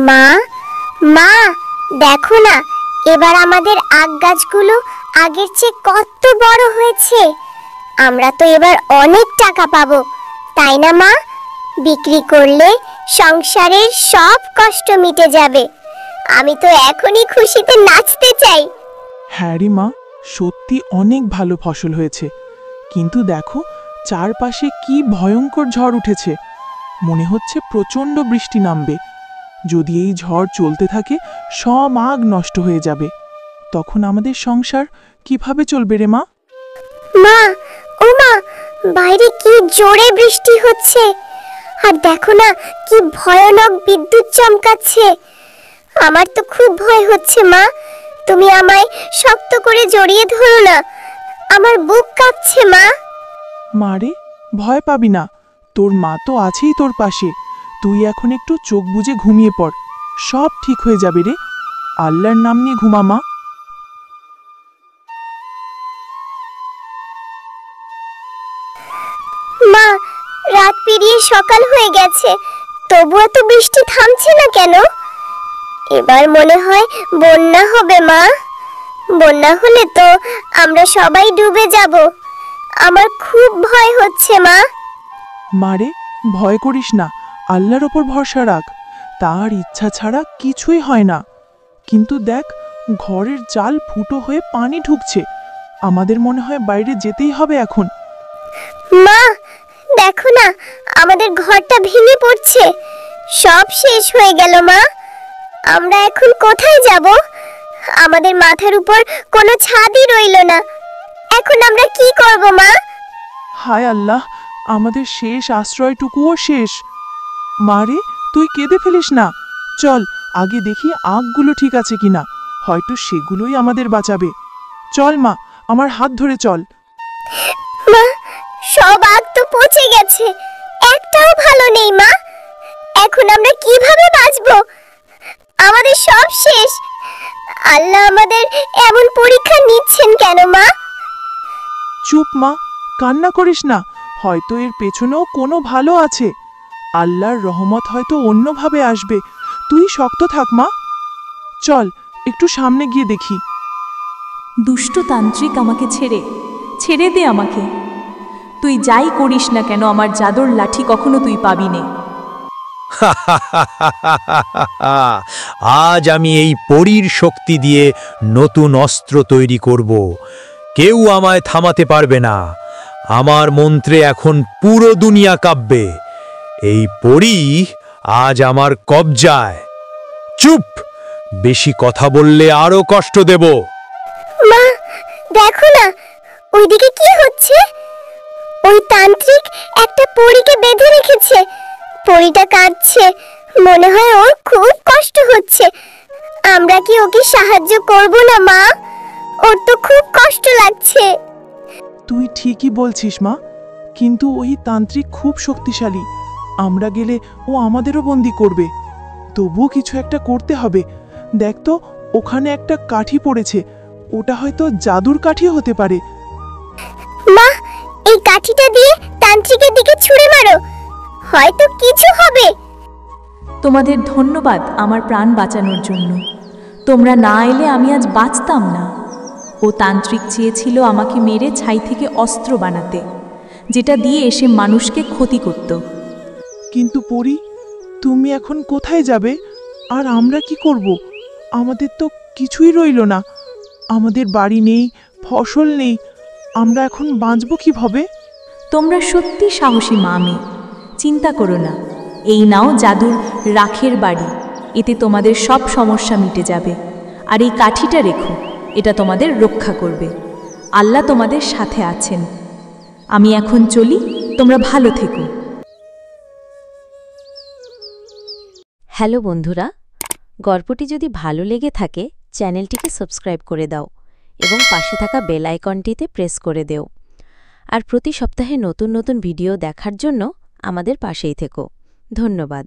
মা মা দেখো না, এবার আমাদের আখ গাছগুলো আগের চেয়ে কত বড় হয়েছে। আমরা তো এবার অনেক টাকা পাবো, তাই না মা? বিক্রি করলে সংসারের সব কষ্ট মিটে যাবে। আমি তো এখনই খুশিতে নাচতে চাই। হ্যাঁ রে মা, সত্যি অনেক ভালো ফসল হয়েছে, কিন্তু দেখো চারপাশে কি ভয়ঙ্কর ঝড় উঠেছে। মনে হচ্ছে প্রচণ্ড বৃষ্টি নামবে। যদি এই ঝড় চলতে থাকে সব আগ নষ্ট হয়ে যাবে। তখন আমাদের সংসার কিভাবে চলবে রে মা? মা, ও মা, বাইরে কি জোরে বৃষ্টি হচ্ছে, আর দেখো না কি ভয়ানক বিদ্যুৎ চমকাচ্ছে। আমার তো খুব ভয় হচ্ছে মা, তুমি আমায় শক্ত করে জড়িয়ে ধরো না, আমার বুক কাঁপছে মা। মারে, ভয় পাবি না, তোর মা তো আছেই তোর পাশে। তুই এখন একটু চোখ বুজে ঘুমিয়ে পড়, সব ঠিক হয়ে যাবে রে। আল্লাহর নাম নিয়ে ঘুমা মা। মা, রাত পেরিয়ে সকাল হয়ে গেছে, তবুও তো বৃষ্টি থামছে না কেন? এবার মনে হয় বন্যা হবে মা। বন্যা হলে তো আমরা সবাই ডুবে যাব। আমার খুব ভয় হচ্ছে মা। মারে, ভয় করিস না, আল্লাহর ওপর ভরসা রাখ। তার ইচ্ছা ছাড়া কিছুই হয় না। কিন্তু দেখ, ঘরের চাল ফুটো হয়ে পানি ঢুকছে। আমাদের মনে হয় বাইরে যেতেই হবে এখন। মা, দেখো না, আমাদের ঘরটা ভেঙে পড়ছে। সব শেষ হয়ে গেল মা। আমরা এখন কোথায় যাব? আমাদের মাথার উপর কোনো ছাদই রইল না। এখন আমরা কি করব মা? হায় আল্লাহ, আমাদের শেষ আশ্রয়টুকুও শেষ। মারে, তুই কেঁদে ফেলিস না। চল আগে দেখি আখগুলো ঠিক আছে কিনা, হয়তো সেগুলোই আমাদের বাঁচাবে। চল মা, আমার হাত ধরে চল। মা, সব আখ তো পচে গেছে, একটাও ভালো নেই মা। এখন আমরা কিভাবে বাঁচবো? আমাদের সব শেষ। আল্লাহ আমাদের এমন পরীক্ষা নিচ্ছেন কেন মা? চুপ মা, কান্না করিস না, হয়তো এর পেছনেও কোনো ভালো আছে। আল্লাহর রহমত হয়তো অন্যভাবে আসবে। তুই শক্ত থাক মা। চল একটু সামনে গিয়ে দেখি। দুষ্ট তান্ত্রিক, আমাকে ছেড়ে দে আমাকে। তুই যাই করিস না কেন, আমার জাদুর লাঠি কখনো তুই পাবি নে। আজ আমি এই পরীর শক্তি দিয়ে নতুন অস্ত্র তৈরি করব। কেউ আমায় থামাতে পারবে না। আমার মন্ত্রে এখন পুরো দুনিয়া কাঁপবে। এই পরী আজ আমার কবজায়। চুপ, বেশি কথা বললে আরো কষ্ট দেব। মা, দেখো না, ওইদিকে কি হচ্ছে? ওই তান্ত্রিক একটা পরীকে বেঁধে রেখেছে। পরীটা কাঁদছে, মনে হয় ওর খুব কষ্ট হচ্ছে। আমরা কি ওকে সাহায্য করব না মা? ওর তো খুব কষ্ট লাগছে। তুই ঠিকই বলছিস মা, কিন্তু ওই তান্ত্রিক খুব শক্তিশালী। আমরা গেলে ও আমাদেরও বন্দি করবে। তবুও কিছু একটা করতে হবে। দেখ তো, ওখানে একটা কাঠি পড়েছে, ওটা হয়তো জাদুর কাঠি হতে পারে। মা, এই কাঠিটা দিয়ে তান্ত্রিকের দিকে ছুঁড়ে মারো, হয়তো কিছু হবে। তোমাদের ধন্যবাদ আমার প্রাণ বাঁচানোর জন্য। তোমরা না এলে আমি আজ বাঁচতাম না। ও তান্ত্রিক চেয়েছিল আমাকে মেরে ছাই থেকে অস্ত্র বানাতে, যেটা দিয়ে এসে মানুষকে ক্ষতি করত। কিন্তু পরী, তুমি এখন কোথায় যাবে? আর আমরা কি করব? আমাদের তো কিছুই রইল না। আমাদের বাড়ি নেই, ফসল নেই, আমরা এখন বাঁচব কিভাবে? তোমরা সত্যি সাহসী মা মেয়ে, চিন্তা করো না। এই নাও জাদুর রাখের বাড়ি, এতে তোমাদের সব সমস্যা মিটে যাবে। আর এই কাঠিটা রেখো, এটা তোমাদের রক্ষা করবে। আল্লাহ তোমাদের সাথে আছেন। আমি এখন চলি, তোমরা ভালো থেকো। হ্যালো বন্ধুরা, গল্পটি যদি ভালো লেগে থাকে চ্যানেলটিকে সাবস্ক্রাইব করে দাও এবং পাশে থাকা বেল আইকনটিতে প্রেস করে দেও। আর প্রতি সপ্তাহে নতুন নতুন ভিডিও দেখার জন্য আমাদের পাশেই থেকো। ধন্যবাদ।